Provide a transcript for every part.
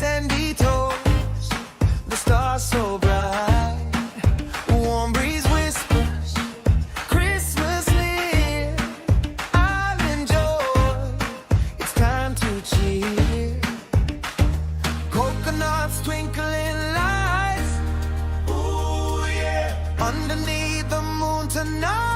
sandy toes, the stars so bright, warm breeze whispers, Christmas near, island joy, it's time to cheer, coconuts twinkling lights, ooh yeah, underneath the moon tonight.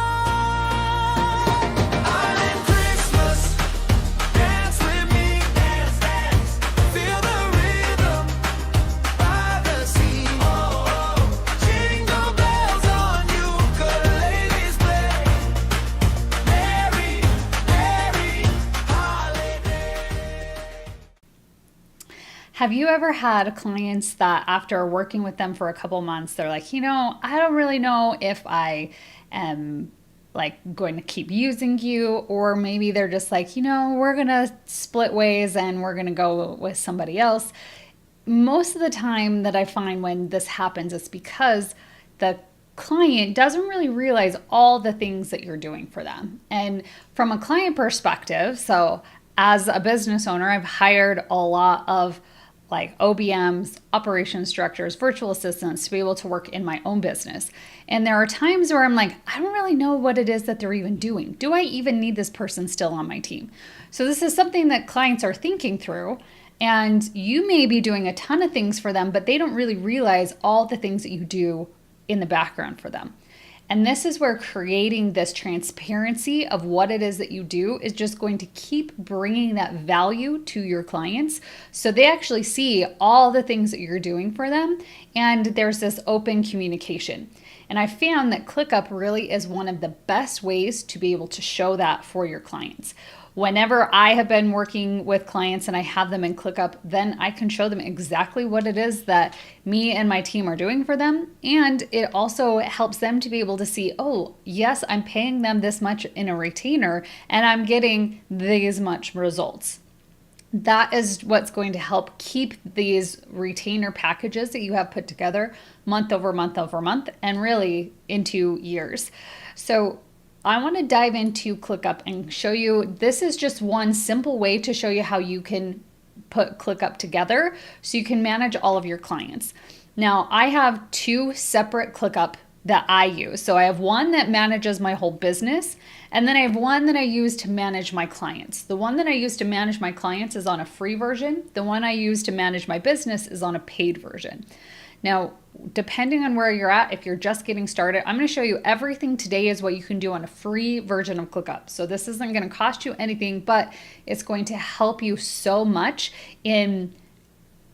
Have you ever had clients that after working with them for a couple months, they're like, I don't really know if I am like going to keep using you, or maybe they're just like, we're going to split ways and we're going to go with somebody else. Most of the time that I find when this happens, it's because the client doesn't really realize all the things that you're doing for them. And from a client perspective, so as a business owner, I've hired a lot of like OBMs, operations directors, virtual assistants to be able to work in my own business. And there are times where I'm like, I don't really know what it is that they're even doing. Do I even need this person still on my team? So this is something that clients are thinking through, and you may be doing a ton of things for them, but they don't really realize all the things that you do in the background for them. And this is where creating this transparency of what it is that you do is just going to keep bringing that value to your clients, so they actually see all the things that you're doing for them, and there's this open communication. And I found that ClickUp really is one of the best ways to be able to show that for your clients. Whenever I have been working with clients and I have them in ClickUp, then I can show them exactly what it is that me and my team are doing for them. And it also helps them to be able to see, oh, yes, I'm paying them this much in a retainer and I'm getting these much results. That is what's going to help keep these retainer packages that you have put together month over month over month and really into years. So I want to dive into ClickUp and show you, this is just one simple way to show you how you can put ClickUp together so you can manage all of your clients. Now, I have two separate ClickUp that I use. So I have one that manages my whole business, and then I have one that I use to manage my clients. The one that I use to manage my clients is on a free version. The one I use to manage my business is on a paid version. Now, depending on where you're at, if you're just getting started, I'm going to show you everything today is what you can do on a free version of ClickUp. So this isn't going to cost you anything, but it's going to help you so much in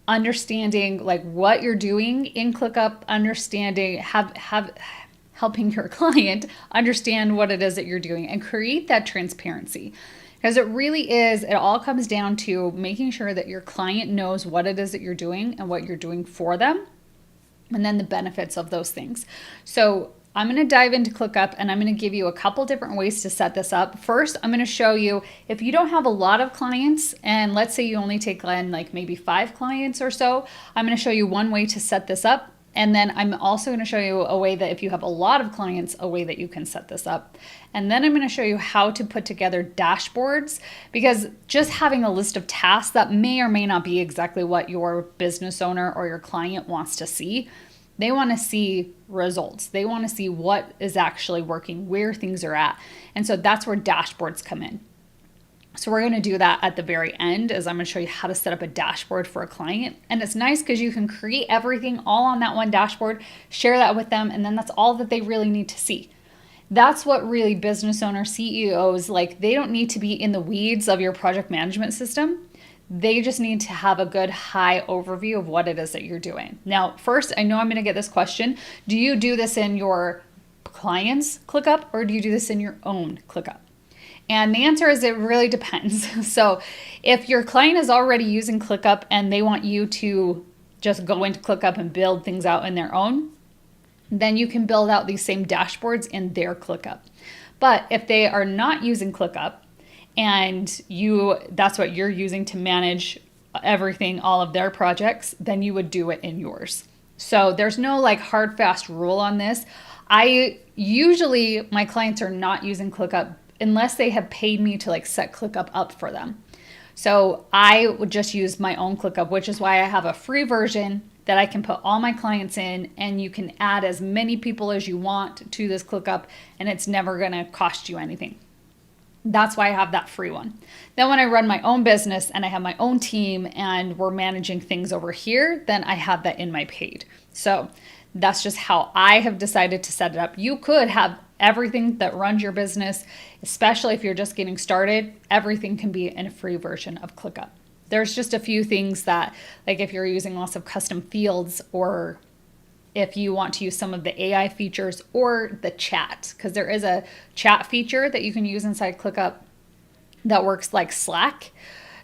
understanding like what you're doing in ClickUp, understanding, helping your client understand what it is that you're doing and create that transparency. Because it really is, it all comes down to making sure that your client knows what it is that you're doing and what you're doing for them, and then the benefits of those things. So I'm going to dive into ClickUp and I'm going to give you a couple different ways to set this up. First, I'm going to show you if you don't have a lot of clients, and let's say you only take in like maybe 5 clients or so, I'm going to show you one way to set this up. And then I'm also going to show you a way that if you have a lot of clients, a way that you can set this up. And then I'm going to show you how to put together dashboards, because just having a list of tasks that may or may not be exactly what your business owner or your client wants to see. They want to see results. They want to see what is actually working, where things are at. And so that's where dashboards come in. So we're going to do that at the very end, as I'm going to show you how to set up a dashboard for a client. And it's nice because you can create everything all on that one dashboard, share that with them, and then that's all that they really need to see. That's what really business owners, CEOs, like, they don't need to be in the weeds of your project management system. They just need to have a good high overview of what it is that you're doing. Now, first, I know I'm going to get this question. Do you do this in your client's ClickUp, or do you do this in your own ClickUp? And the answer is it really depends. So if your client is already using ClickUp and they want you to just go into ClickUp and build things out in their own, then you can build out these same dashboards in their ClickUp. But if they are not using ClickUp and that's what you're using to manage everything, all of their projects, then you would do it in yours. So there's no like hard, fast rule on this. My clients are not using ClickUp unless they have paid me to like set ClickUp up for them. So I would just use my own ClickUp, which is why I have a free version that I can put all my clients in, and you can add as many people as you want to this ClickUp, and it's never going to cost you anything. That's why I have that free one. Then when I run my own business and I have my own team and we're managing things over here, then I have that in my paid. So that's just how I have decided to set it up. You could have everything that runs your business, especially if you're just getting started. Everything can be in a free version of ClickUp. There's just a few things that, like if you're using lots of custom fields, or if you want to use some of the AI features or the chat, because there is a chat feature that you can use inside ClickUp that works like Slack.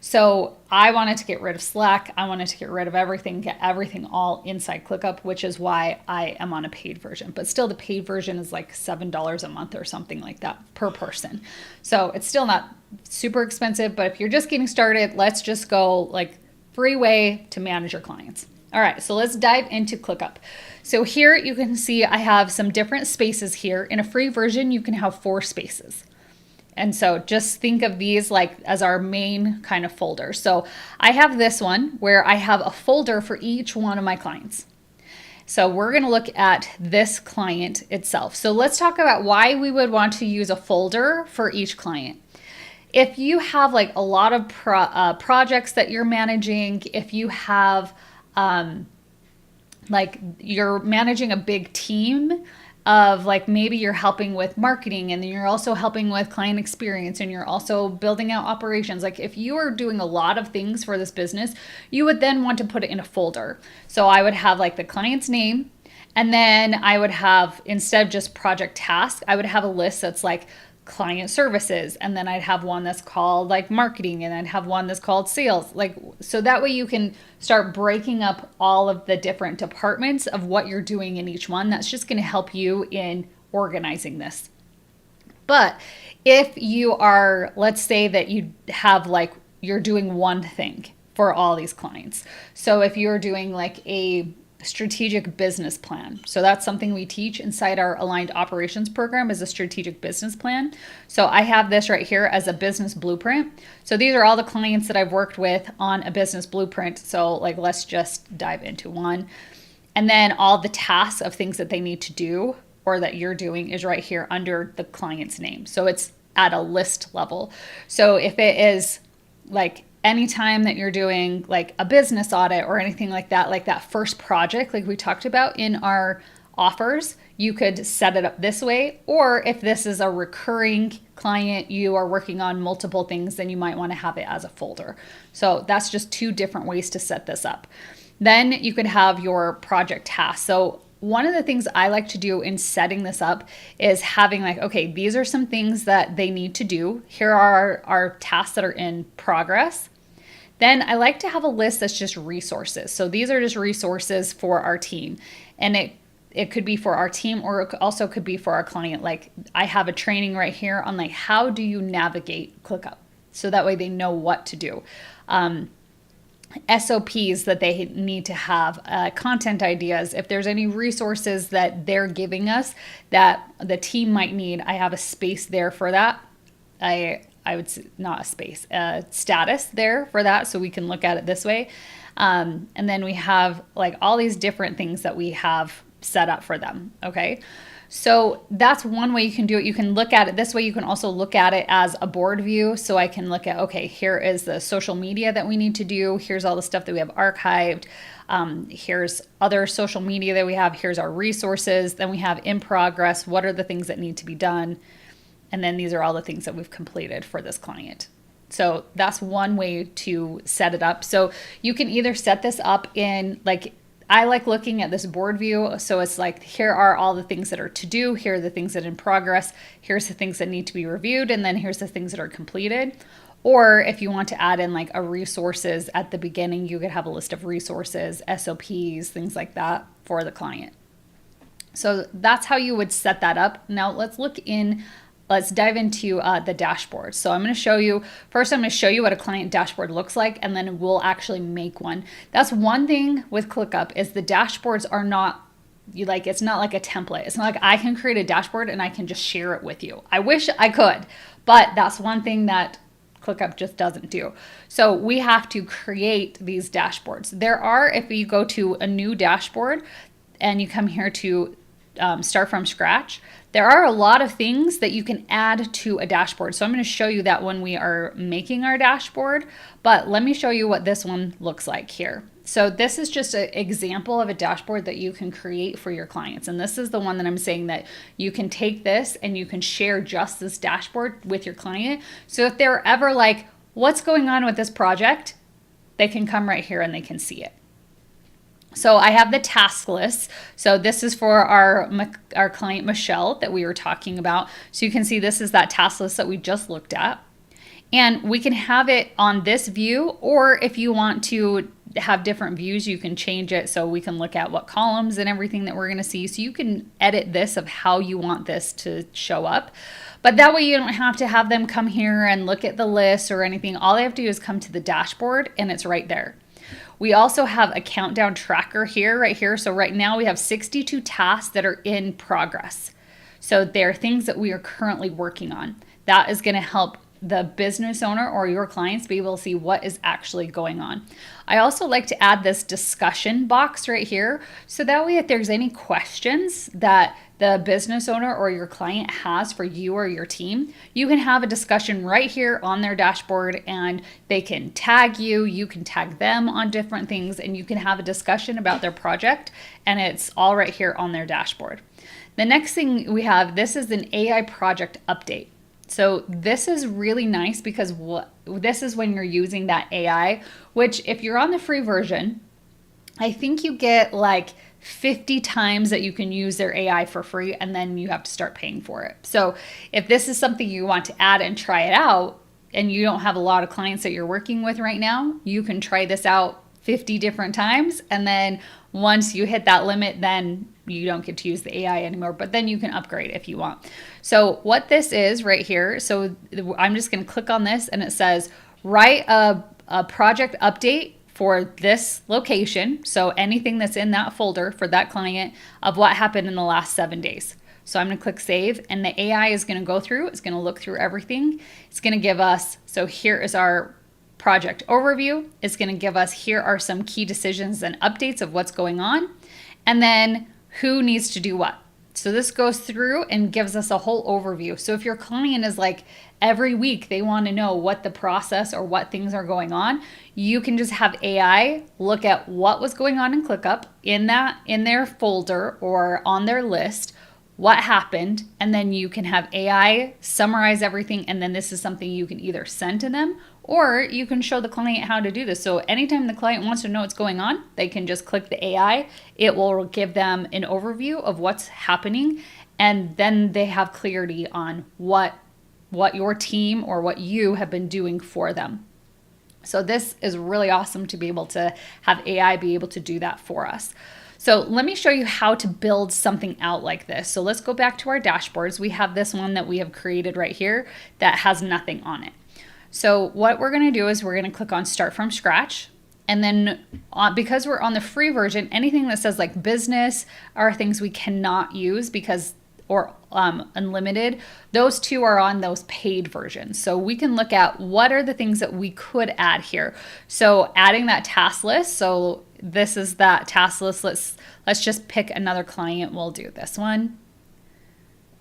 So I wanted to get rid of Slack. I wanted to get rid of everything, get everything all inside ClickUp, which is why I am on a paid version. But still, the paid version is like $7 a month or something like that per person. So it's still not super expensive, but if you're just getting started, let's just go like free way to manage your clients. All right, so let's dive into ClickUp. So here you can see I have some different spaces here. In a free version, you can have 4 spaces. And so just think of these like as our main kind of folder. So I have this one where I have a folder for each one of my clients. So we're going to look at this client itself. So let's talk about why we would want to use a folder for each client. If you have like a lot of projects that you're managing, if you have like you're managing a big team of like maybe you're helping with marketing and then you're also helping with client experience and you're also building out operations. Like if you are doing a lot of things for this business, you would then want to put it in a folder. So I would have like the client's name, and then I would have, instead of just project task, I would have a list that's like client services, and then I'd have one that's called like marketing, and I'd have one that's called sales. Like, so that way you can start breaking up all of the different departments of what you're doing in each one. That's just going to help you in organizing this. But if you are, let's say that you have like, you're doing one thing for all these clients. So if you're doing like a strategic business plan. So that's something we teach inside our aligned operations program, is a strategic business plan. So I have this right here as a business blueprint. So these are all the clients that I've worked with on a business blueprint. So like, let's just dive into one. And then all the tasks of things that they need to do or that you're doing is right here under the client's name. So it's at a list level. So if it is like anytime that you're doing like a business audit or anything like that first project, like we talked about in our offers, you could set it up this way. Or if this is a recurring client, you are working on multiple things, then you might want to have it as a folder. So that's just 2 different ways to set this up. Then you could have your project tasks. So one of the things I like to do in setting this up is having like, okay, these are some things that they need to do. Here are our tasks that are in progress. Then I like to have a list that's just resources. So these are just resources for our team. And it could be for our team, or it also could be for our client. Like I have a training right here on like, how do you navigate ClickUp? So that way they know what to do. SOPs that they need to have, content ideas. If there's any resources that they're giving us that the team might need, I have a space there for that. I would say, not a space, status there for that, so we can look at it this way. And then we have like all these different things that we have set up for them. Okay. So that's one way you can do it. You can look at it this way. You can also look at it as a board view. So I can look at, okay, here is the social media that we need to do. Here's all the stuff that we have archived. Here's other social media that we have. Here's our resources. Then we have in progress. What are the things that need to be done? And then these are all the things that we've completed for this client. So that's one way to set it up. So you can either set this up in like, I like looking at this board view. So it's like, here are all the things that are to do. Here are the things that are in progress. Here's the things that need to be reviewed. And then here's the things that are completed. Or if you want to add in like a resources at the beginning, you could have a list of resources, SOPs, things like that for the client. So that's how you would set that up. Now let's dive into the dashboard. So I'm going to show you, first I'm going to show you what a client dashboard looks like, and then we'll actually make one. That's one thing with ClickUp, is the dashboards are not, it's not like a template. It's not like I can create a dashboard and I can just share it with you. I wish I could, but that's one thing that ClickUp just doesn't do. So we have to create these dashboards. There are, if you go to a new dashboard and you come here to start from scratch, there are a lot of things that you can add to a dashboard. So I'm going to show you that when we are making our dashboard, but let me show you what this one looks like here. So this is just an example of a dashboard that you can create for your clients. And this is the one that I'm saying that you can take this and you can share just this dashboard with your client. So if they're ever like, what's going on with this project? They can come right here and they can see it. So I have the task list. So this is for our client Michelle that we were talking about. So you can see this is that task list that we just looked at. And we can have it on this view, or if you want to have different views, you can change it so we can look at what columns and everything that we're going to see. So you can edit this of how you want this to show up. But that way you don't have to have them come here and look at the list or anything. All they have to do is come to the dashboard and it's right there. We also have a countdown tracker here, right here. So right now we have 62 tasks that are in progress. So they're things that we are currently working on. That is going to help the business owner or your clients be able to see what is actually going on. I also like to add this discussion box right here. So that way, if there's any questions that the business owner or your client has for you or your team, you can have a discussion right here on their dashboard and they can tag you, you can tag them on different things, and you can have a discussion about their project, and it's all right here on their dashboard. The next thing we have, this is an AI project update. So this is really nice because this is when you're using that AI, which if you're on the free version, I think you get like 50 times that you can use their AI for free, and then you have to start paying for it. So if this is something you want to add and try it out, and you don't have a lot of clients that you're working with right now, you can try this out 50 different times. And then once you hit that limit, then you don't get to use the AI anymore, but then you can upgrade if you want. So what this is right here, so I'm just going to click on this and it says, write a project update for this location. So anything that's in that folder for that client of what happened in the last 7 days. So I'm going to click save, and the AI is going to go through, it's going to look through everything. It's going to give us, so here is our project overview. It's going to give us, here are some key decisions and updates of what's going on, and then who needs to do what. So this goes through and gives us a whole overview. So if your client is like every week they want to know what the process or what things are going on, you can just have AI look at what was going on in ClickUp in their folder or on their list, what happened, and then you can have AI summarize everything, and then this is something you can either send to them or you can show the client how to do this. So anytime the client wants to know what's going on, they can just click the AI. It will give them an overview of what's happening, and then they have clarity on what your team or what you have been doing for them. So this is really awesome to be able to have AI be able to do that for us. So let me show you how to build something out like this. So let's go back to our dashboards. We have this one that we have created right here that has nothing on it. So what we're going to do is we're going to click on Start from Scratch. And then because we're on the free version, anything that says like business are things we cannot use because, or unlimited, those two are on those paid versions. So we can look at what are the things that we could add here. So adding that task list. So this is that task list. Let's just pick another client. We'll do this one.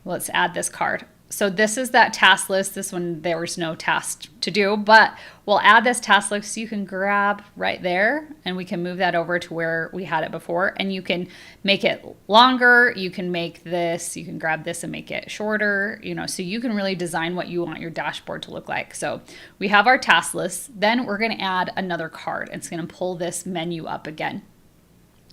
Let's add this card. So this is that task list. This one, there was no task to do, but we'll add this task list. So you can grab right there and we can move that over to where we had it before, and you can make it longer. You can make this, you can grab this and make it shorter, so you can really design what you want your dashboard to look like. So we have our task list. Then we're going to add another card. It's going to pull this menu up again.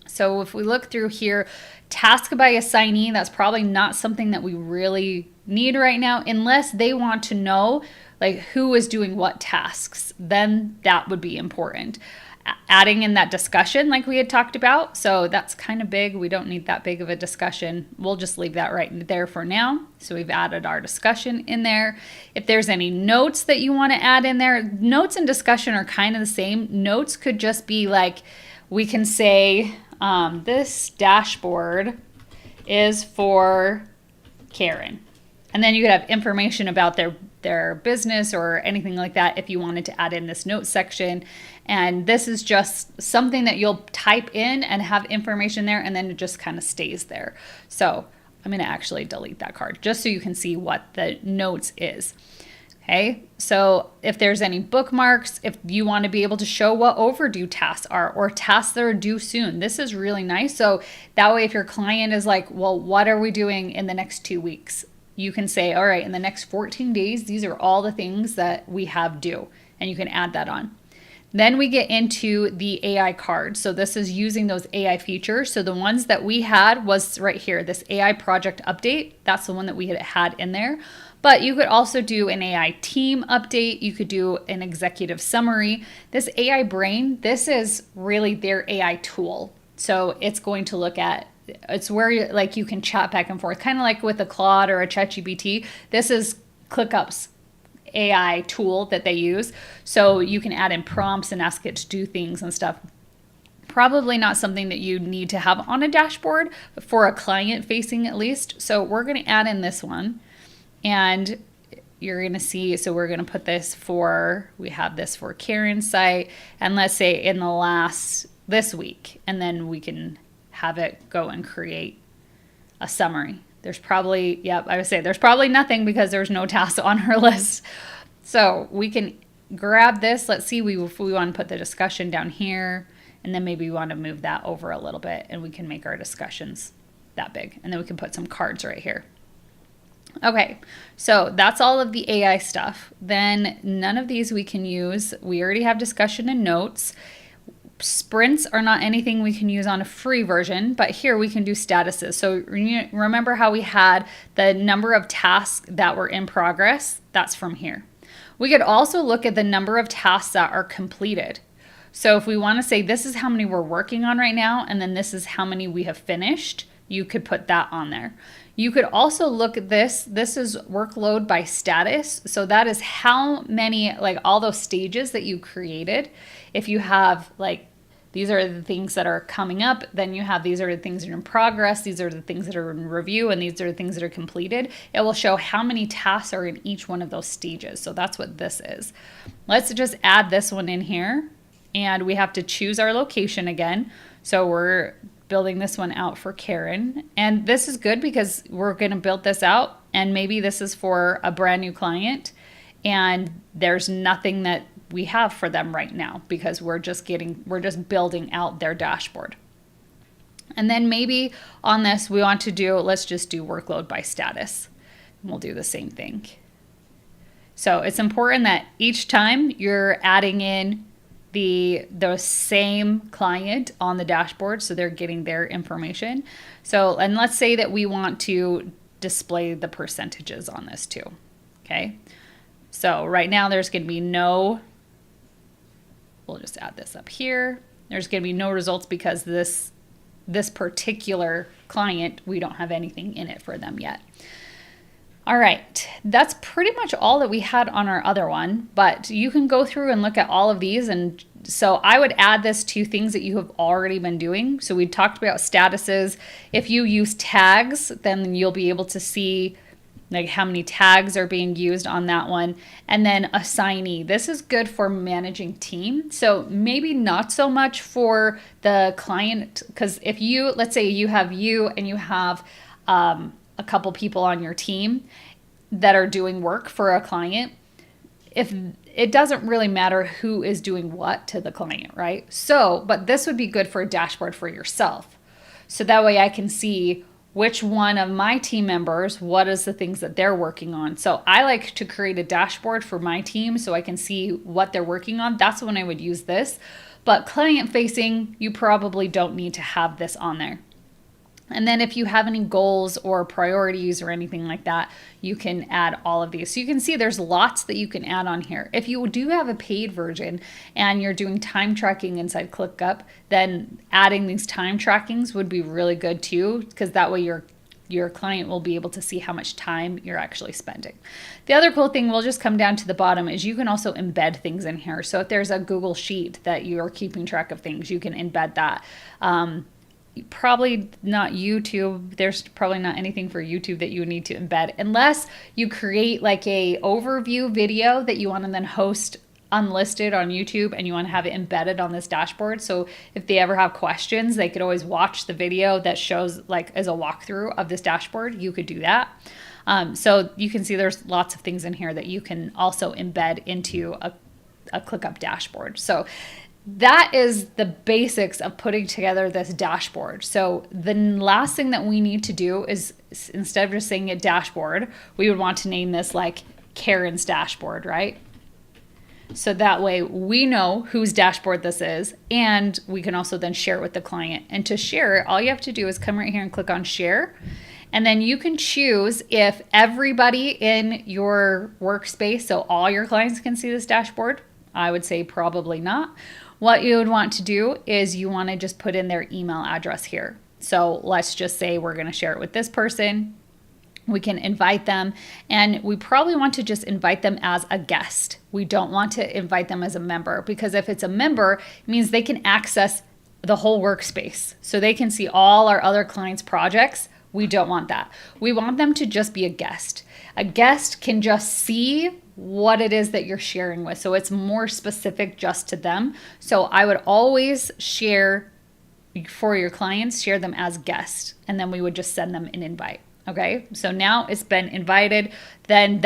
So if we look through here, task by assignee, that's probably not something that we really need right now, unless they want to know like who is doing what tasks, then that would be important. Adding in that discussion like we had talked about, so that's kind of big. We don't need that big of a discussion. We'll just leave that right there for now. So we've added our discussion in there. If there's any notes that you want to add in there, notes and discussion are kind of the same. Notes could just be like, we can say, this dashboard is for Karen. And then you could have information about their their business or anything like that if you wanted to add in this notes section. And this is just something that you'll type in and have information there, and then it just kind of stays there. So I'm going to actually delete that card just so you can see what the notes is. Okay, so if there's any bookmarks, if you want to be able to show what overdue tasks are or tasks that are due soon, this is really nice. So that way, if your client is like, well, what are we doing in the next 2 weeks? You can say, all right, in the next 14 days, these are all the things that we have due, and you can add that on. Then we get into the AI card. So this is using those AI features. So the ones that we had was right here, this AI project update. That's the one that we had in there. But you could also do an AI team update. You could do an executive summary. This AI brain, this is really their AI tool. So it's going to look at, it's where you can chat back and forth, kind of like with a Claude or a ChatGPT. This is ClickUp's AI tool that they use. So you can add in prompts and ask it to do things and stuff. Probably not something that you need to have on a dashboard, but for a client facing at least. So we're going to add in this one. And you're going to see, so we're going to put this for, we have this for Karen's site, and let's say in this week, and then we can have it go and create a summary. There's probably, I would say there's probably nothing because there's no tasks on her list. So we can grab this. Let's see if we want to put the discussion down here, and then maybe we want to move that over a little bit, and we can make our discussions that big. And then we can put some cards right here. Okay, so that's all of the AI stuff. Then none of these we can use. We already have discussion and notes. Sprints are not anything we can use on a free version, but here we can do statuses. So remember how we had the number of tasks that were in progress? That's from here. We could also look at the number of tasks that are completed. So if we want to say this is how many we're working on right now, and then this is how many we have finished, you could put that on there. You could also look at this. This is workload by status. So that is how many, like all those stages that you created. If you have like, these are the things that are coming up, then you have these are the things that are in progress, these are the things that are in review, and these are the things that are completed. It will show how many tasks are in each one of those stages. So that's what this is. Let's just add this one in here, and we have to choose our location again. So we're building this one out for Karen. And this is good because we're going to build this out, and maybe this is for a brand new client and there's nothing that we have for them right now because we're just building out their dashboard. And then maybe on this we want to do, let's just do workload by status. And we'll do the same thing. So it's important that each time you're adding in the same client on the dashboard, so they're getting their information. So, and let's say that we want to display the percentages on this too. Okay. So right now there's going to be no, we'll just add this up here. There's going to be no results because this particular client, we don't have anything in it for them yet. All right, that's pretty much all that we had on our other one, but you can go through and look at all of these. And so I would add this to things that you have already been doing. So we talked about statuses. If you use tags, then you'll be able to see like how many tags are being used on that one. And then assignee, this is good for managing team. So maybe not so much for the client, because if you, let's say you have you and you have a couple people on your team that are doing work for a client, if it doesn't really matter who is doing what to the client, right? So, but this would be good for a dashboard for yourself. So that way I can see which one of my team members, what is the things that they're working on. So I like to create a dashboard for my team so I can see what they're working on. That's when I would use this. But client facing, you probably don't need to have this on there. And then if you have any goals or priorities or anything like that, you can add all of these. So you can see there's lots that you can add on here. If you do have a paid version and you're doing time tracking inside ClickUp, then adding these time trackings would be really good too, because that way your client will be able to see how much time you're actually spending. The other cool thing, we'll just come down to the bottom, is you can also embed things in here. So if there's a Google Sheet that you are keeping track of things, you can embed that. probably not YouTube. There's probably not anything for YouTube that you would need to embed unless you create like a overview video that you want to then host unlisted on YouTube and you want to have it embedded on this dashboard. So if they ever have questions, they could always watch the video that shows like as a walkthrough of this dashboard. You could do that. So you can see there's lots of things in here that you can also embed into a ClickUp dashboard. So that is the basics of putting together this dashboard. So the last thing that we need to do is, instead of just saying a dashboard, we would want to name this like Karen's dashboard, right? So that way we know whose dashboard this is, and we can also then share it with the client. And to share it, all you have to do is come right here and click on share. And then you can choose if everybody in your workspace, so all your clients can see this dashboard. I would say probably not. What you would want to do is you want to just put in their email address here. So let's just say we're going to share it with this person. We can invite them, and we probably want to just invite them as a guest. We don't want to invite them as a member, because if it's a member, it means they can access the whole workspace. So they can see all our other clients' projects. We don't want that. We want them to just be a guest. A guest can just see what it is that you're sharing with. So it's more specific just to them. So I would always share for your clients, share them as guests, and then we would just send them an invite. Okay, so now it's been invited, then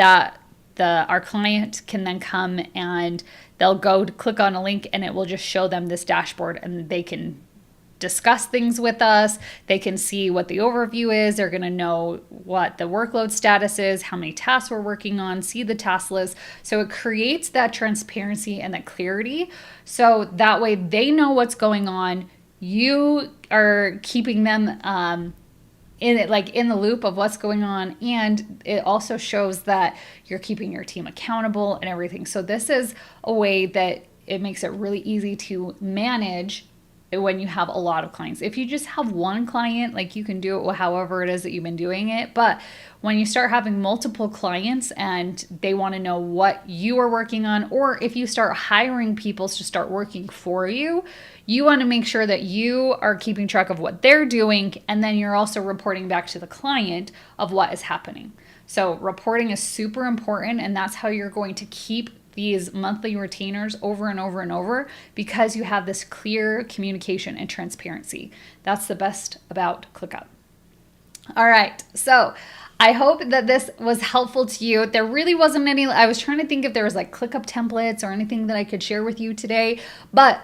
our client can then come and they'll go to click on a link and it will just show them this dashboard, and they can discuss things with us. They can see what the overview is. They're going to know what the workload status is, how many tasks we're working on, see the task list. So it creates that transparency and that clarity. So that way they know what's going on. You are keeping them in the loop of what's going on, and it also shows that you're keeping your team accountable and everything. So this is a way that it makes it really easy to manage when you have a lot of clients. If you just have one client, like you can do it however it is that you've been doing it. But when you start having multiple clients and they want to know what you are working on, or if you start hiring people to start working for you, you want to make sure that you are keeping track of what they're doing, and then you're also reporting back to the client of what is happening. So reporting is super important, and that's how you're going to keep these monthly retainers over and over and over, because you have this clear communication and transparency. That's the best about ClickUp. All right, so I hope that this was helpful to you. There really wasn't any, I was trying to think if there was like ClickUp templates or anything that I could share with you today, but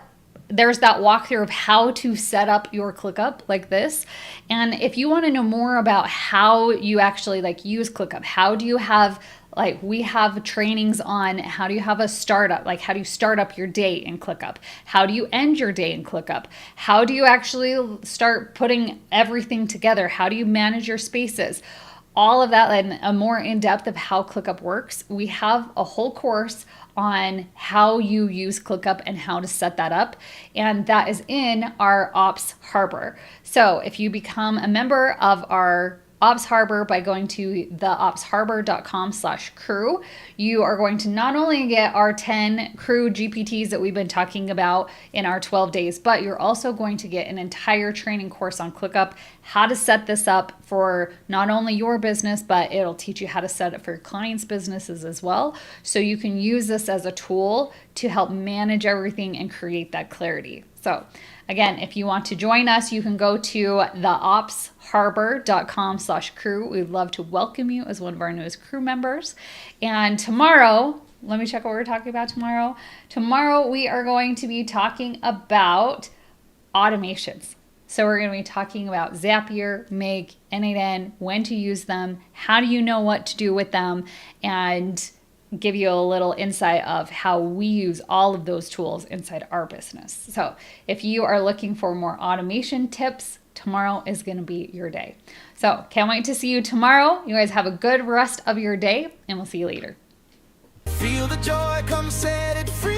there's that walkthrough of how to set up your ClickUp like this. And if you want to know more about how you actually like use ClickUp, how do you have, like we have trainings on how do you have a startup, like how do you start up your day in ClickUp? How do you end your day in ClickUp? How do you actually start putting everything together? How do you manage your spaces? All of that and a more in-depth of how ClickUp works. We have a whole course on how you use ClickUp and how to set that up. And that is in our Ops Harbor. So if you become a member of our Ops Harbor by going to theopsharbor.com/crew, you are going to not only get our 10 crew GPTs that we've been talking about in our 12 days, but you're also going to get an entire training course on ClickUp, how to set this up for not only your business, but it'll teach you how to set it for your clients' businesses as well. So you can use this as a tool to help manage everything and create that clarity. So again, if you want to join us, you can go to theopsharbor.com/crew. We'd love to welcome you as one of our newest crew members. And tomorrow, let me check what we're talking about tomorrow. Tomorrow, we are going to be talking about automations. So we're going to be talking about Zapier, Make, N8N, when to use them, how do you know what to do with them, and give you a little insight of how we use all of those tools inside our business. So if you are looking for more automation tips, tomorrow is going to be your day. So can't wait to see you tomorrow. You guys have a good rest of your day, and we'll see you later. Feel the joy, come set it free.